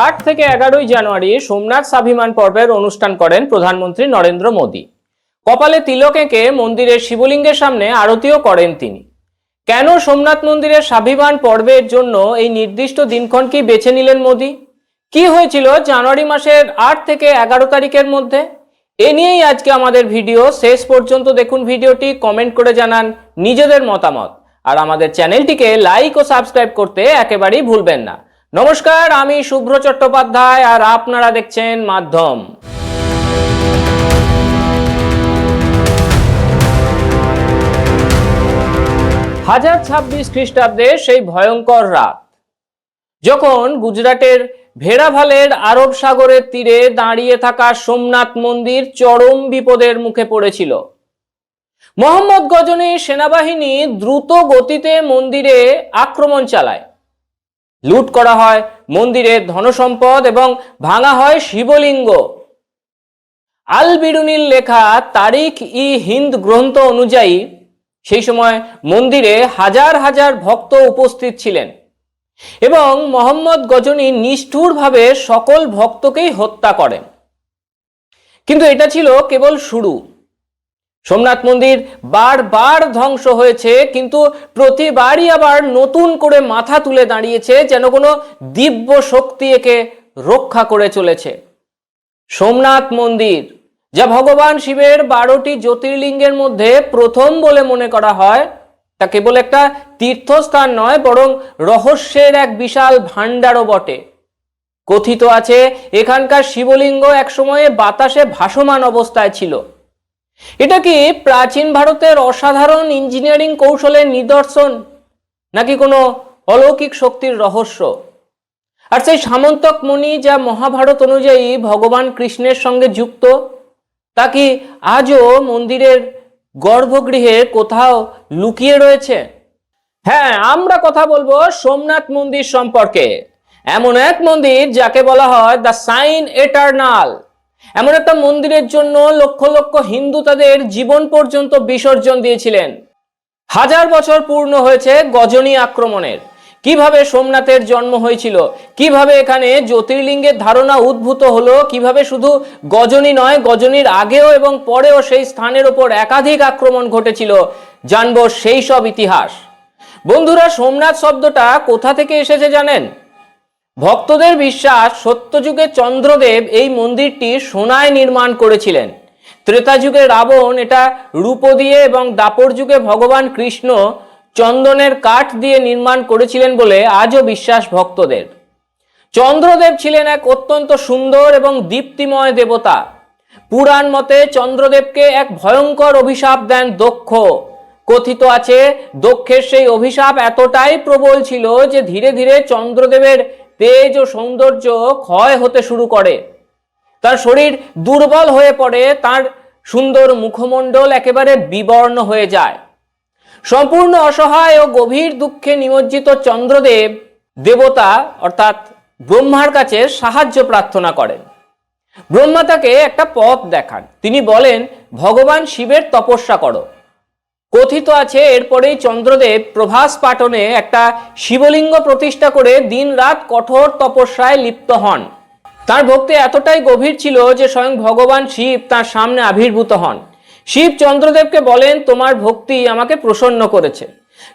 8 থেকে 11 জানুয়ারি সোমনাথ স্বাভিমান পর্বের অনুষ্ঠান করেন প্রধানমন্ত্রী নরেন্দ্র মোদী। কপালে তিলক এঁকে মন্দিরের শিবলিঙ্গের সামনে আরতিও করেন তিনি। কেন সোমনাথ মন্দিরের স্বাভিমান পর্বের জন্য এই নির্দিষ্ট দিনক্ষণ কি বেছে নিলেন মোদী? কি হয়েছিল জানুয়ারি মাসের 8 থেকে 11 তারিখের মধ্যে? এ নিয়েই আজকে আমাদের ভিডিও। শেষ পর্যন্ত দেখুন ভিডিওটি, কমেন্ট করে জানান নিজেদের মতামত, আর আমাদের চ্যানেলটিকে লাইক ও সাবস্ক্রাইব করতে একেবারেই ভুলবেন না। নমস্কার, আমি শুভ্র চট্টোপাধ্যায় আর আপনারা দেখছেন মাধ্যম। 1026 খ্রিস্টাব্দে সেই ভয়ঙ্কর রাত, যখন গুজরাটের ভেড়াভালের আরব সাগরের তীরে দাঁড়িয়ে থাকা সোমনাথ মন্দির চরম বিপদের মুখে পড়েছিল। মোহাম্মদ গজনী সেনাবাহিনী দ্রুত গতিতে মন্দিরে আক্রমণ চালায়। লুট করা হয় মন্দিরের ধনসম্পদ এবং ভাঙা হয় শিবলিঙ্গ। আল বিরুনির লেখা তারিখ ই হিন্দ গ্রন্থ অনুযায়ী সেই সময় মন্দিরে হাজার হাজার ভক্ত উপস্থিত ছিলেন এবং মোহাম্মদ গজনী নিষ্ঠুরভাবে সকল ভক্তকেই হত্যা করেন। কিন্তু এটা ছিল কেবল শুরু। সোমনাথ মন্দির বারবার ধ্বংস হয়েছে, কিন্তু প্রতিবারই আবার নতুন করে মাথা তুলে দাঁড়িয়েছে, যেন কোনো দিব্য শক্তি একে রক্ষা করে চলেছে। সোমনাথ মন্দির, যা ভগবান শিবের 12টি জ্যোতির্লিঙ্গের মধ্যে প্রথম বলে মনে করা হয়, তা কেবল একটা তীর্থস্থান নয়, বরং রহস্যের এক বিশাল ভাণ্ডারও বটে। কথিত আছে এখানকার শিবলিঙ্গ একসময়ে বাতাসে ভাসমান অবস্থায় ছিল। এটা কি প্রাচীন ভারতের অসাধারণ ইঞ্জিনিয়ারিং কৌশলের নিদর্শন, নাকি কোনো অলৌকিক শক্তির রহস্য? আর সেই সামন্তক মণি, যা মহাভারত অনুযায়ী ভগবান কৃষ্ণের সঙ্গে যুক্ত, তা কি আজও মন্দিরের গর্ভগৃহে কোথাও লুকিয়ে রয়েছে? হ্যাঁ, আমরা কথা বলবো সোমনাথ মন্দির সম্পর্কে। এমন এক মন্দির যাকে বলা হয় দ্য সাইন এটার্নাল। এমন একটা মন্দিরের জন্য লক্ষ লক্ষ হিন্দু তাদের জীবন পর্যন্ত বিসর্জন দিয়েছিলেন। 1000 বছর পূর্ণ হয়েছে গজনী আক্রমণের। কিভাবে সোমনাথের জন্ম হয়েছিল, কিভাবে এখানে জ্যোতির্লিঙ্গের ধারণা উদ্ভূত হলো, কিভাবে শুধু গজনী নয়, গজনীর আগেও এবং পরেও সেই স্থানের উপর একাধিক আক্রমণ ঘটেছিল, জানবো সেই সব ইতিহাস। বন্ধুরা, সোমনাথ শব্দটা কোথা থেকে এসেছে জানেন? ভক্তদের বিশ্বাস সত্যযুগে চন্দ্রদেব এই মন্দিরটি সোনায় নির্মাণ করেছিলেন। ত্রেতা যুগে রাবণ এটা রূপ দিয়ে এবং দ্বাপর যুগে ভগবান কৃষ্ণ চন্দনের কাঠ দিয়ে নির্মাণ করেছিলেন বলে আজও বিশ্বাস ভক্তদের। চন্দ্রদেব ছিলেন এক অত্যন্ত সুন্দর এবং দীপ্তিময় দেবতা। পুরাণ মতে চন্দ্রদেবকে এক ভয়ঙ্কর অভিশাপ দেন দক্ষ। কথিত আছে দক্ষের সেই অভিশাপ এতটাই প্রবল ছিল যে ধীরে ধীরে চন্দ্রদেবের তেজ ও সৌন্দর্য ক্ষয় হতে শুরু করে। তার শরীর দুর্বল হয়ে পড়ে, তার সুন্দর মুখমণ্ডল একেবারে বিবর্ণ হয়ে যায়। সম্পূর্ণ অসহায় ও গভীর দুঃখে নিমজ্জিত চন্দ্রদেব দেবতা অর্থাৎ ব্রহ্মার কাছে সাহায্য প্রার্থনা করেন। ব্রহ্মা তাকে একটা পথ দেখান। তিনি বলেন, ভগবান শিবের তপস্যা করো। কথিত আছে এরপরেই চন্দ্রদেব প্রভাস পাটনে একটা শিবলিঙ্গ প্রতিষ্ঠা করে দিন রাত কঠোর তপস্যায় লিপ্ত হন। তার ভক্তি এতটাই গভীর ছিল যে স্বয়ং ভগবান শিব তার সামনে আবির্ভূত হন। শিব চন্দ্রদেবকে বলেন, তোমার ভক্তি আমাকে প্রসন্ন করেছে।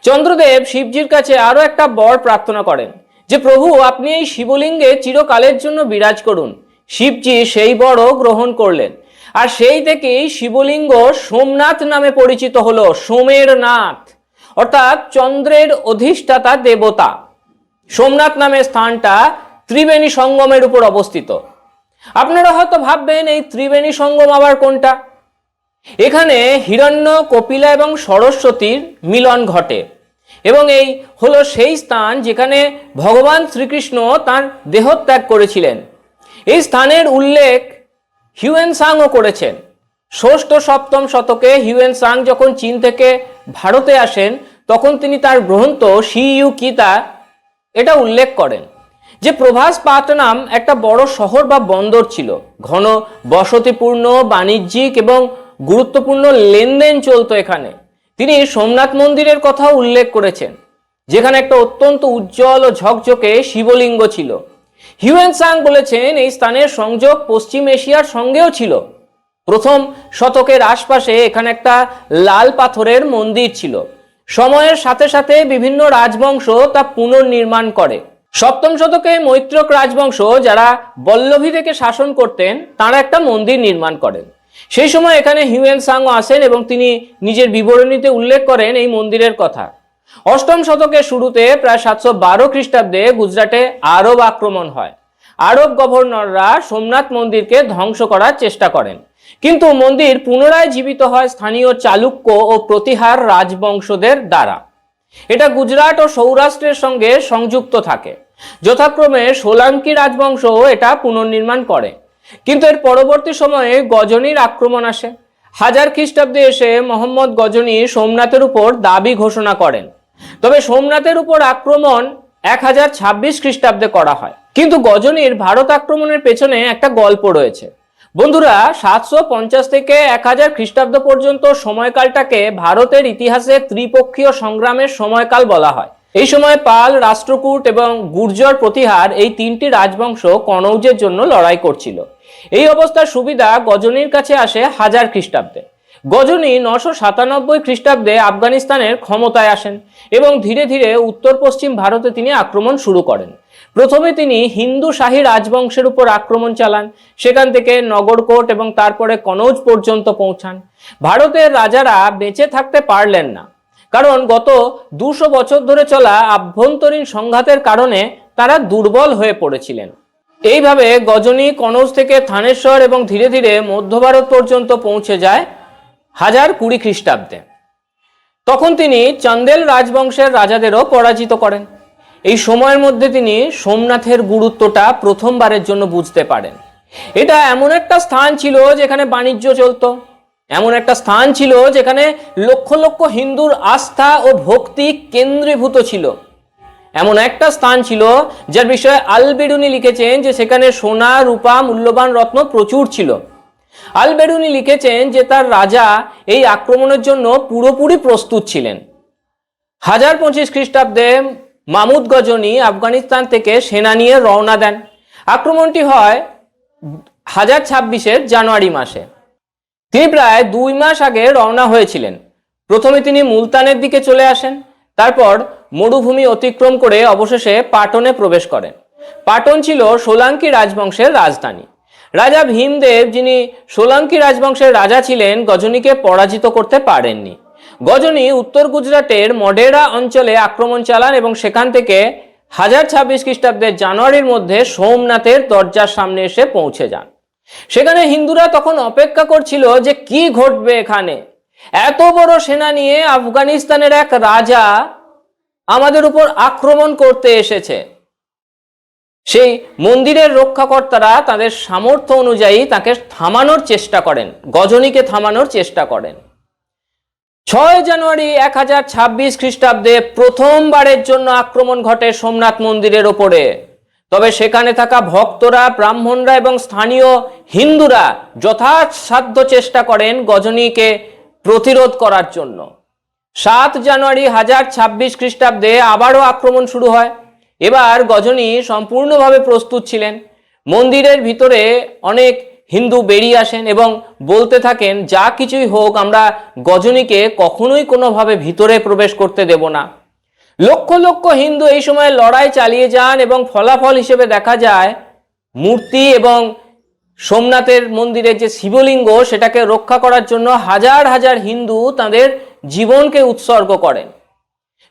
চন্দ্রদেব শিবজির কাছে আরো একটা বর প্রার্থনা করেন যে, প্রভু আপনি এই শিবলিঙ্গে চিরকালের জন্য বিরাজ করুন। শিবজি সেই বরও গ্রহণ করলেন, আর সেই থেকেই শিবলিঙ্গ সোমনাথ নামে পরিচিত হলো। সোমের নাথ অর্থাৎ চন্দ্রের অধিষ্ঠাতা দেবতা। সোমনাথ নামের স্থানটা ত্রিবেণী সঙ্গমের উপর অবস্থিত। আপনারা হয়তো ভাববেন, এই ত্রিবেণী সঙ্গম আবার কোনটা? এখানে হিরণ্য, কপিলা এবং সরস্বতীর মিলন ঘটে এবং এই হলো সেই স্থান যেখানে ভগবান শ্রীকৃষ্ণ তাঁর দেহত্যাগ করেছিলেন। এই স্থানের উল্লেখ হিউয়েনসাংও করেছেন। 6ষ্ঠ-7ম শতকে হিউয়েনসাং যখন চীন থেকে ভারতে আসেন, তখন তিনি তার গ্রন্থ শিইউ গীতা এটা উল্লেখ করেন যে প্রভাস পাটনাম একটা বড় শহর বা বন্দর ছিল। ঘন বসতিপূর্ণ, বাণিজ্যিক এবং গুরুত্বপূর্ণ লেনদেন চলতো এখানে। তিনি সোমনাথ মন্দিরের কথাও উল্লেখ করেছেন, যেখানে একটা অত্যন্ত উজ্জ্বল ও ঝকঝকে শিবলিঙ্গ ছিল। হিউয়েন সাং বলেছেন এই স্থানের সংযোগ পশ্চিম এশিয়ার সঙ্গেও ছিল। প্রথম শতকের আশপাশে এখানে একটা লাল পাথরের মন্দির ছিল। সময়ের সাথে সাথে বিভিন্ন রাজবংশ তা পুনর্নির্মাণ করে। সপ্তম শতকে মৈত্রক রাজবংশ, যারা বল্লভী থেকে শাসন করতেন, তারা একটা মন্দির নির্মাণ করেন। সেই সময় এখানে হিউয়েন-সাংও আসেন এবং তিনি নিজের বিবরণীতে উল্লেখ করেন এই মন্দিরের কথা। অষ্টম শতকের শুরুতে প্রায় 712 খ্রিস্টাব্দে গুজরাটে আরব আক্রমণ হয়। আরব গভর্নররা সোমনাথ মন্দিরকে ধ্বংস করার চেষ্টা করেন, কিন্তু মন্দির পুনরায় জীবিত হয় স্থানীয় চালুক্য ও প্রতিহার রাজবংশদের দ্বারা। এটা গুজরাট ও সৌরাষ্ট্রের সঙ্গে সংযুক্ত থাকে। যথাক্রমে সোলাঙ্কি রাজবংশ এটা পুনর্নির্মাণ করে। কিন্তু এর পরবর্তী সময়ে গজনীর আক্রমণ আসে। 1000 খ্রিস্টাব্দে এসে মোহাম্মদ গজনী সোমনাথের উপর দাবি ঘোষণা করেন। তবে সোমনাথের উপর আক্রমণ 1026 খ্রিস্টাব্দে করা হয়। কিন্তু গজনীর ভারত আক্রমণের পেছনে একটা গল্প রয়েছে। বন্ধুরা, 750 থেকে 1000 খ্রিস্টাব্দ পর্যন্ত সময়কালটাকে ভারতের ইতিহাসে ত্রিপক্ষীয় সংগ্রামের সময়কাল বলা হয়। এই সময় পাল, রাষ্ট্রকূট এবং গুর্জর প্রতিহার এই তিনটি রাজবংশ কনৌজের জন্য লড়াই করছিল। এই অবস্থার সুবিধা গজনীর কাছে আসে 1000 খ্রিস্টাব্দে। গজনী 997 খ্রিস্টাব্দে আফগানিস্তানের ক্ষমতায় আসেন এবং ধীরে ধীরে উত্তর পশ্চিম ভারতে তিনি আক্রমণ শুরু করেন। প্রথমে তিনি হিন্দু শাহী রাজবংশের উপর আক্রমণ চালান, সেখান থেকে নগরকোট এবং তারপরে কনৌজ পর্যন্ত পৌঁছান। ভারতের রাজারা বেঁচে থাকতে পারলেন না, কারণ গত 200 বছর ধরে চলা আভ্যন্তরীণ সংঘাতের কারণে তারা দুর্বল হয়ে পড়েছিলেন। এইভাবে গজনী কনৌজ থেকে থানেশ্বর এবং ধীরে ধীরে মধ্য ভারত পর্যন্ত পৌঁছে যায় 1020 খ্রিস্টাব্দে। তখন তিনি চন্দেল রাজবংশের রাজাদেরও পরাজিত করেন। এই সময়ের মধ্যে তিনি সোমনাথের গুরুত্বটা প্রথমবারের জন্য বুঝতে পারেন। এটা এমন একটা স্থান ছিল যেখানে বাণিজ্য চলত, এমন একটা স্থান ছিল যেখানে লক্ষ লক্ষ হিন্দুর আস্থা ও ভক্তি কেন্দ্রীভূত ছিল, এমন একটা স্থান ছিল যার বিষয়ে আল-বেরুনি লিখেছেন যে সেখানে সোনা, রূপা, মূল্যবান রত্ন প্রচুর ছিল। আল-বেরুনি লিখেছেন যে তার রাজা এই আক্রমণের জন্য পুরোপুরি প্রস্তুত ছিলেন। 1025 খ্রিস্টাব্দে মামুদ গজনী আফগানিস্তান থেকে সেনা নিয়ে রওনা দেন। আক্রমণটি হয় 1026 জানুয়ারি মাসে। তিনি প্রায় 2 মাস আগে রওনা হয়েছিলেন। প্রথমে তিনি মুলতানের দিকে চলে আসেন, তারপর মরুভূমি অতিক্রম করে অবশেষে পাটনে প্রবেশ করেন। পাটন ছিল সোলাঙ্কি রাজবংশের রাজধানী। রাজা ভীমদেব, যিনি সোলাঙ্কি রাজবংশের রাজা ছিলেন, গজনীকে পরাজিত করতে পারেননি। গজনী উত্তর গুজরাটের মডেরা অঞ্চলে আক্রমণ চালান এবং সেখান থেকে 1026 খ্রিস্টাব্দের জানুয়ারির মধ্যে সোমনাথের দরজার সামনে এসে পৌঁছে যান। সেখানে হিন্দুরা তখন অপেক্ষা করছিল যে কি ঘটবে এখানে। এত বড় সেনা নিয়ে আফগানিস্তানের এক রাজা আমাদের উপর আক্রমণ করতে এসেছে। সেই মন্দিরের রক্ষাকর্তারা তাদের সামর্থ্য অনুযায়ী তাকে থামানোর চেষ্টা করেন, গজনীকে থামানোর চেষ্টা করেন। 6 জানুয়ারি 1026 খ্রিস্টাব্দে প্রথমবারের জন্য আক্রমণ ঘটে সোমনাথ মন্দিরের ওপরে। তবে সেখানে থাকা ভক্তরা, ব্রাহ্মণরা এবং স্থানীয় হিন্দুরা যথাসাধ্য চেষ্টা করেন গজনীকে প্রতিরোধ করার জন্য। 7 জানুয়ারি 1026 খ্রিস্টাব্দে আবারও আক্রমণ শুরু হয়। এবার গজনী সম্পূর্ণভাবে প্রস্তুত ছিলেন। মন্দিরের ভিতরে অনেক হিন্দু বেরিয়ে আসেন এবং বলতে থাকেন, যা কিছুই হোক আমরা গজনীকে কখনোই কোনোভাবে ভিতরে প্রবেশ করতে দেব না। লক্ষ লক্ষ হিন্দু এই সময় লড়াই চালিয়ে যান এবং ফলাফল হিসেবে দেখা যায় মূর্তি এবং সোমনাথের মন্দিরের যে শিবলিঙ্গ সেটাকে রক্ষা করার জন্য হাজার হাজার হিন্দু তাদের জীবনকে উৎসর্গ করেন।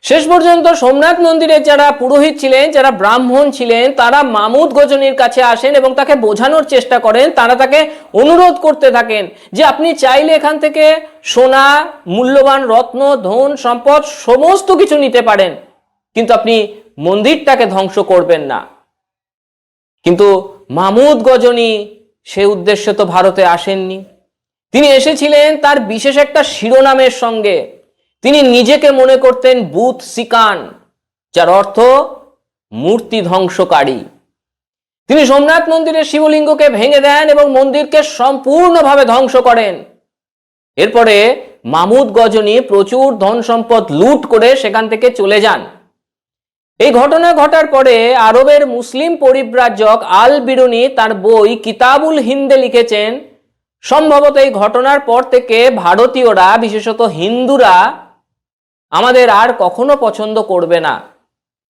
শেষ পর্যন্ত সোমনাথ মন্দিরের যারা পুরোহিত ছিলেন, যারা ব্রাহ্মণ ছিলেন, তারা মামুদ গজনীর কাছে আসেন এবং তাকে বোঝানোর চেষ্টা করেন। তারা তাকে অনুরোধ করতে থাকেন যে আপনি চাইলে এখান থেকে সোনা, মূল্যবান রত্ন, ধন সম্পদ সমস্ত কিছু নিতে পারেন, কিন্তু আপনি মন্দিরটাকে ধ্বংস করবেন না। কিন্তু মামুদ গজনী সে উদ্দেশ্যে তো ভারতে আসেননি। তিনি এসেছিলেন তার বিশেষ একটা শিরোনামের সঙ্গে। তিনি নিজেকে মনে করতেন বুথ সিকান, যার অর্থ মূর্তি ধ্বংসকারী। তিনি সোমনাথ মন্দিরের শিবলিঙ্গকে ভেঙে দেন এবং মন্দিরকে সম্পূর্ণভাবে ধ্বংস করেন। এরপরে মামুদ গজনী প্রচুর ধন সম্পদ লুট করে সেখান থেকে চলে যান। এই ঘটনা ঘটার পরে আরবের মুসলিম পরিব্রাজক আল বিরুনি তার বই কিতাবুল হিন্দে লিখেছেন, সম্ভবত এই ঘটনার পর থেকে ভারতীয়রা, বিশেষত হিন্দুরা আমাদের আর কখনো পছন্দ করবে না।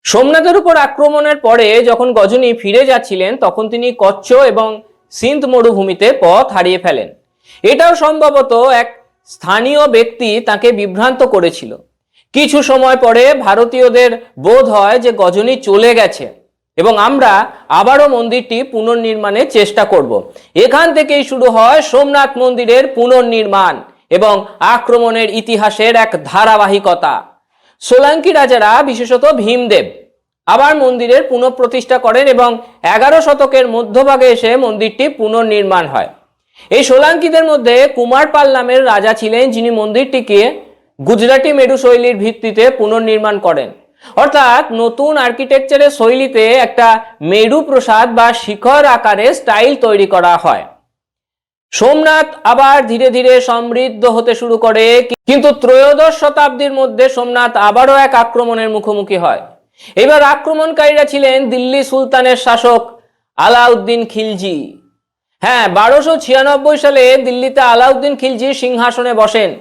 সোমনাথের উপর আক্রমণের পরে যখন গজনী ফিরে যাচ্ছিলেন, তখন তিনি কচ্ছ এবং সিন্ধ মরুভূমিতে পথ হারিয়ে ফেলেন। এটাও সম্ভবত এক স্থানীয় ব্যক্তি তাকে বিভ্রান্ত করেছিল। কিছু সময় পরে ভারতীয়দের বোধ হয় যে গজনী চলে গেছে এবং আমরা আবারও মন্দিরটি পুনর্নির্মাণের চেষ্টা করব। এখান থেকেই শুরু হয় সোমনাথ মন্দিরের পুনর্নির্মাণ এবং আক্রমণের ইতিহাসের এক ধারাবাহিকতা। সোলাঙ্কি রাজারা, বিশেষত ভীমদেব, আবার মন্দিরের পুনঃপ্রতিষ্ঠা করেন এবং 11 শতকের মধ্যভাগে এসে মন্দিরটি পুনর্নির্মাণ হয়। এই সোলাঙ্কিদের মধ্যে কুমার পাল নামের রাজা ছিলেন, যিনি মন্দিরটিকে গুজরাটি মেরু শৈলীর ভিত্তিতে পুনর্নির্মাণ করেন, অর্থাৎ নতুন আর্কিটেকচারের শৈলীতে একটা মেরু প্রসাদ বা শিখর আকারে স্টাইল তৈরি করা হয়। সোমনাথ আবার ধীরে ধীরে সমৃদ্ধ হতে শুরু করে, কিন্তু ত্রয়োদশ শতাব্দীর মধ্যে সোমনাথ আবারও এক আক্রমণের মুখোমুখি হয়। এবার আক্রমণকারীরা ছিলেন দিল্লি সুলতানের শাসক আলাউদ্দিন খিলজি। হ্যাঁ, 1296 সালে দিল্লিতে আলাউদ্দিন খিলজি সিংহাসনে বসেন।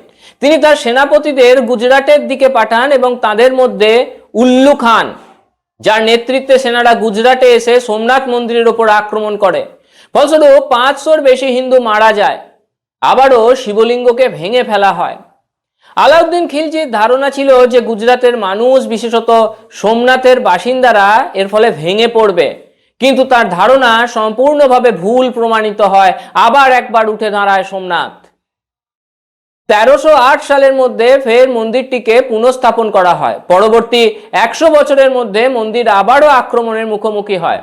তিনি তার সেনাপতিদের গুজরাটের দিকে পাঠান এবং তাদের মধ্যে উল্লু খান, যার নেতৃত্বে সেনারা গুজরাটে এসে সোমনাথ মন্দিরের উপর আক্রমণ করে। ফলস্বরূপ 500-র বেশি হিন্দু মারা যায়। আবারও শিবলিঙ্গকে ভেঙে ফেলা হয়। আলাউদ্দিন খিলজির ধারণা ছিল যে গুজরাটের মানুষ, বিশেষত সোমনাথের বাসিন্দারা এর ফলে ভেঙে পড়বে, কিন্তু তার ধারণা সম্পূর্ণভাবে ভুল প্রমাণিত হয়। আবার একবার উঠে দাঁড়ায় সোমনাথ। 1308 সালের মধ্যে ফের মন্দিরটিকে পুনঃস্থাপন করা হয়। পরবর্তী 100 বছরের মধ্যে মন্দির আবারও আক্রমণের মুখোমুখি হয়।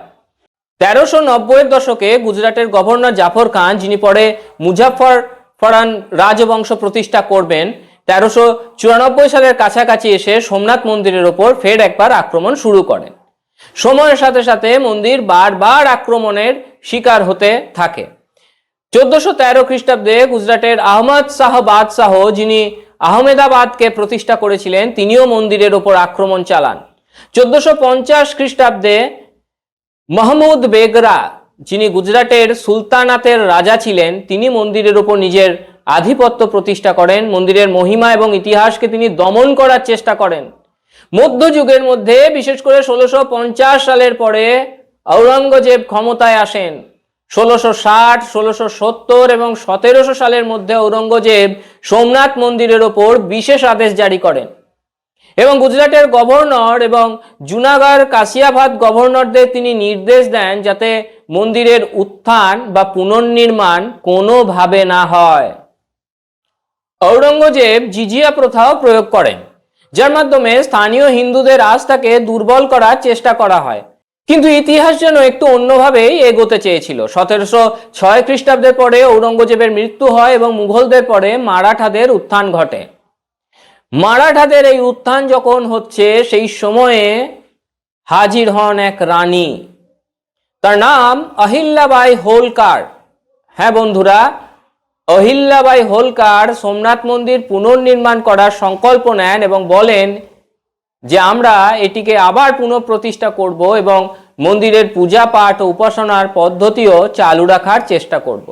1390-এর দশকে গুজরাটের গভর্নর জাফর খান, যিনি পরে মুজাফফরান রাজবংশ প্রতিষ্ঠা করবেন, 1394 সালের কাছাকাছি এসে সোমনাথ মন্দিরের ওপর ফের একবার আক্রমণ শুরু করেন। সময়ের সাথে সাথে মন্দির বারবার আক্রমণের শিকার হতে থাকে। 1413 খ্রিস্টাব্দে গুজরাটের আহমদ শাহ বাদশাহ, যিনি আহমেদাবাদকে প্রতিষ্ঠা করেছিলেন, তিনিও মন্দিরের ওপর আক্রমণ চালান। 1450 খ্রিস্টাব্দে মাহমুদ বেগরা, যিনি গুজরাটের সুলতানাতের রাজা ছিলেন, তিনি মন্দিরের ওপর নিজের আধিপত্য প্রতিষ্ঠা করেন। মন্দিরের মহিমা এবং ইতিহাসকে তিনি দমন করার চেষ্টা করেন। মধ্যযুগের মধ্যে, বিশেষ করে 1650 সালের পরে ঔরঙ্গজেব ক্ষমতায় আসেন। 1660, 1670 এবং 1700 সালের মধ্যে ঔরঙ্গজেব সোমনাথ মন্দিরের ওপর বিশেষ আদেশ জারি করেন এবং গুজরাটের গভর্নর এবং জুনাগড় কাশিয়াবাদ গভর্নরদের তিনি নির্দেশ দেন যাতে মন্দিরের উত্থান বা পুনর্নির্মাণ কোনোভাবে না হয়। ঔরঙ্গজেব জিজিয়া প্রথাও প্রয়োগ করেন, যার মাধ্যমে স্থানীয় হিন্দুদের আস্থাকে দুর্বল করার চেষ্টা করা হয়। কিন্তু ইতিহাস যেন একটু অন্যভাবেই এগোতে চেয়েছিল। 1706 খ্রিস্টাব্দের পরে ঔরঙ্গজেবের মৃত্যু হয় এবং মুঘলদের পরে মারাঠাদের উত্থান ঘটে। মারাঠাদের এই উত্থান যখন হচ্ছে, সেই সময়ে হাজির হন এক রানী, তার নাম অহিল্যাবাই হোলকার। হ্যাঁ বন্ধুরা, অহিল্যাবাই হোলকার সোমনাথ মন্দির পুনর্নির্মাণ করার সংকল্প নেন এবং বলেন যে আমরা এটিকে আবার পুনঃপ্রতিষ্ঠা করব এবং মন্দিরের পূজা পাঠ ও উপাসনার পদ্ধতিও চালু রাখার চেষ্টা করব।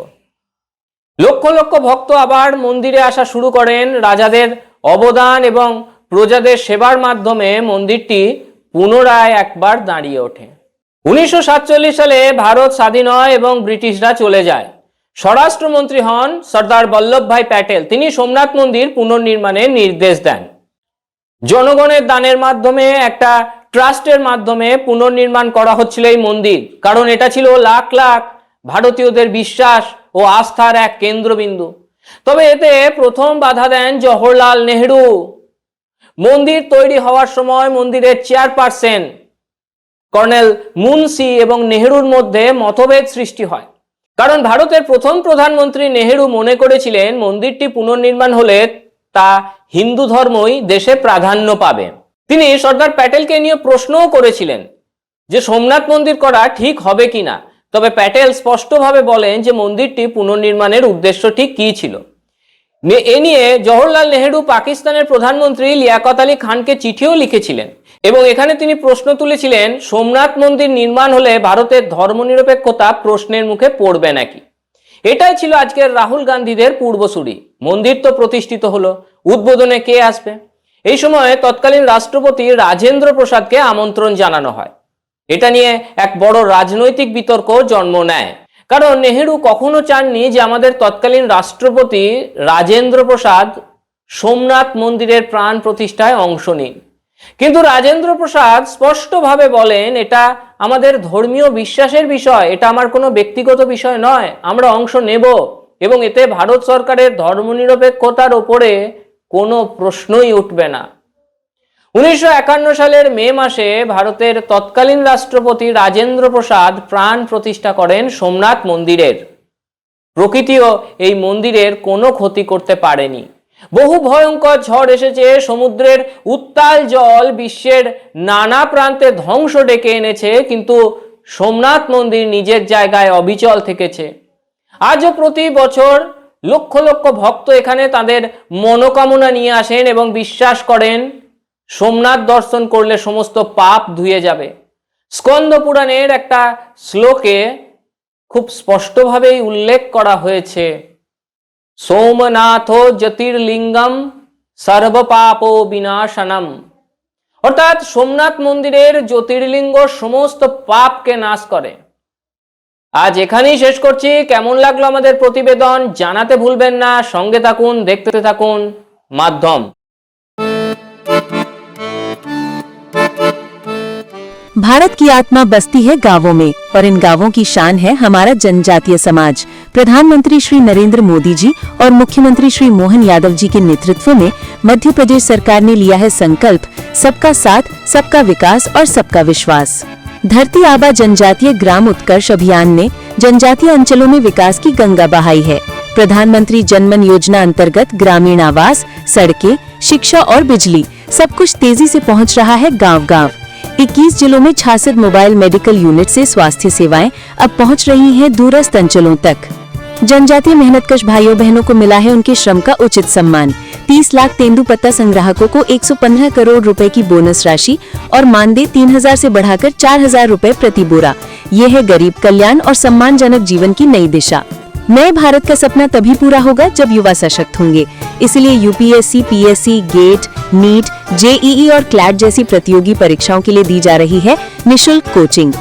লক্ষ লক্ষ ভক্ত আবার মন্দিরে আসা শুরু করেন। রাজাদের অবদান এবং প্রজাদের সেবার মাধ্যমে মন্দিরটি পুনরায় একবার দাঁড়িয়ে ওঠে। 1947 সালে ভারত স্বাধীন হয় এবং ব্রিটিশরা চলে যায়। স্বরাষ্ট্রমন্ত্রী হন সর্দার বল্লভভাই প্যাটেল। তিনি সোমনাথ মন্দির পুনর্নির্মাণের নির্দেশ দেন। জনগণের দানের মাধ্যমে, একটা ট্রাস্টের মাধ্যমে পুনর্নির্মাণ করা হচ্ছিল এই মন্দির, কারণ এটা ছিল লাখ লাখ ভারতীয়দের বিশ্বাস ও আস্থার এক কেন্দ্রবিন্দু। তবে এতে প্রথম বাধা দেন জওহরলাল নেহেরু। মন্দির তৈরি হওয়ার সময় মন্দিরের চেয়ারপারসন কর্নেল মুন্সি এবং নেহেরুর মধ্যে মতভেদ সৃষ্টি হয়, কারণ ভারতের প্রথম প্রধানমন্ত্রী নেহেরু মনে করেছিলেন মন্দিরটি পুনর্নির্মাণ হলে তা হিন্দু ধর্মই দেশে প্রাধান্য পাবে। তিনি সর্দার প্যাটেলকে নিয়ে প্রশ্নও করেছিলেন যে সোমনাথ মন্দির করা ঠিক হবে কিনা। তবে প্যাটেল স্পষ্টভাবে বলেন যে মন্দিরটি পুনর্নির্মাণের উদ্দেশ্য ঠিক কী ছিল। এ নিয়ে জওহরলাল নেহেরু পাকিস্তানের প্রধানমন্ত্রী লিয়াকত আলী খানকে চিঠিও লিখেছিলেন এবং এখানে তিনি প্রশ্ন তুলেছিলেন, সোমনাথ মন্দির নির্মাণ হলে ভারতের ধর্মনিরপেক্ষতা প্রশ্নের মুখে পড়বে নাকি। এটাই ছিল আজকের রাহুল গান্ধীদের পূর্বসূরি। মন্দির তো প্রতিষ্ঠিত হলো, উদ্বোধনে কে আসবে? এই সময় তৎকালীন রাষ্ট্রপতি রাজেন্দ্র প্রসাদকে আমন্ত্রণ জানানো হয়। এটা নিয়ে এক বড় রাজনৈতিক বিতর্ক জন্ম নেয়, কারণ নেহেরু কখনো চাননি যে আমাদের তৎকালীন রাষ্ট্রপতি রাজেন্দ্র প্রসাদ সোমনাথ মন্দিরের প্রাণ প্রতিষ্ঠায় অংশ নিন। কিন্তু রাজেন্দ্র প্রসাদ স্পষ্টভাবে বলেন, এটা আমাদের ধর্মীয় বিশ্বাসের বিষয়, এটা আমার কোনো ব্যক্তিগত বিষয় নয়, আমরা অংশ নেব এবং এতে ভারত সরকারের ধর্মনিরপেক্ষতার ওপরে কোনো প্রশ্নই উঠবে না। 1951 সালের মে মাসে ভারতের তৎকালীন রাষ্ট্রপতি রাজেন্দ্র প্রসাদ প্রাণ প্রতিষ্ঠা করেন সোমনাথ মন্দিরের। প্রকৃতিও এই মন্দিরের কোনো ক্ষতি করতে পারেনি। বহু ভয়ঙ্কর ঝড় এসেছে, সমুদ্রের উত্তাল জল বিশ্বের নানা প্রান্তে ধ্বংস ডেকে এনেছে, কিন্তু সোমনাথ মন্দির নিজের জায়গায় অবিচল থেকেছে। আজও প্রতি বছর লক্ষ লক্ষ ভক্ত এখানে তাদের মনোকামনা নিয়ে আসেন এবং বিশ্বাস করেন সোমনাথ দর্শন করলে সমস্ত পাপ ধুয়ে যাবে। স্কন্দ পুরাণের একটা শ্লোকে খুব স্পষ্টভাবেই উল্লেখ করা হয়েছে, সোমনাথ জ্যোতির্লিঙ্গম সর্বপাপ বিনাশনম। অর্থাৎ সোমনাথ মন্দিরের জ্যোতির্লিঙ্গ সমস্ত পাপকে নাশ করে। আজ এখানেই শেষ করছি। কেমন লাগলো আমাদের প্রতিবেদন জানাতে ভুলবেন না। সঙ্গে থাকুন, দেখতে থাকুন মাধ্যম। भारत की आत्मा बसती है गांवों में और इन गांवों की शान है हमारा जनजातीय समाज। प्रधानमंत्री श्री नरेंद्र मोदी जी और मुख्यमंत्री श्री मोहन यादव जी के नेतृत्व में मध्य प्रदेश सरकार ने लिया है संकल्प, सबका साथ, सबका विकास और सबका विश्वास। धरती आबा जनजातीय ग्राम उत्कर्ष अभियान ने जनजातीय अंचलों में विकास की गंगा बहाई है। प्रधानमंत्री जनमन योजना अंतर्गत ग्रामीण आवास, सड़कें, शिक्षा और बिजली सब कुछ तेजी से पहुंच रहा है गांव-गांव। 21 जिलों में 66 मोबाइल मेडिकल यूनिट से स्वास्थ्य सेवाएं अब पहुंच रही हैं दूरस्थ अंचलों तक। जनजातीय मेहनतकश भाइयों बहनों को मिला है उनके श्रम का उचित सम्मान। 30 लाख तेंदुपत्ता संग्राहकों को 115 करोड़ रुपए की बोनस राशि और मानदेय 3000 से बढ़ाकर 4000 रुपए प्रति बोरा। ये है गरीब कल्याण और सम्मानजनक जीवन की नई दिशा। नए भारत का सपना तभी पूरा होगा जब युवा सशक्त होंगे। इसलिए UPSC, PSC, GATE, NEET, JEE और क्लैट जैसी प्रतियोगी परीक्षाओं के लिए दी जा रही है निशुल्क कोचिंग।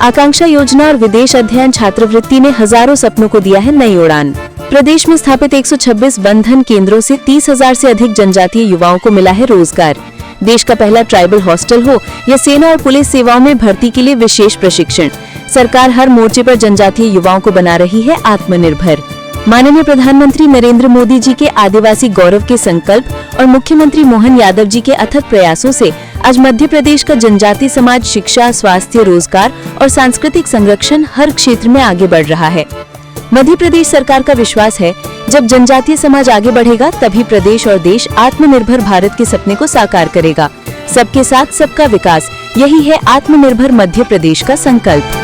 आकांक्षा योजना और विदेश अध्ययन छात्रवृत्ति ने हजारों सपनों को दिया है नई उड़ान। प्रदेश में स्थापित 126 बंधन केंद्रों से 30,000 से अधिक जनजातीय युवाओं को मिला है रोजगार। देश का पहला ट्राइबल हॉस्टल हो या सेना और पुलिस सेवाओं में भर्ती के लिए विशेष प्रशिक्षण, सरकार हर मोर्चे पर जनजातीय युवाओं को बना रही है आत्मनिर्भर। माननीय प्रधानमंत्री नरेंद्र मोदी जी के आदिवासी गौरव के संकल्प और मुख्यमंत्री मोहन यादव जी के अथक प्रयासों से आज मध्य प्रदेश का जनजातीय समाज शिक्षा, स्वास्थ्य, रोजगार और सांस्कृतिक संरक्षण हर क्षेत्र में आगे बढ़ रहा है। मध्य प्रदेश सरकार का विश्वास है, जब जनजातीय समाज आगे बढ़ेगा तभी प्रदेश और देश आत्मनिर्भर भारत के सपने को साकार करेगा। सबके साथ, सबका विकास, यही है आत्मनिर्भर मध्य प्रदेश का संकल्प।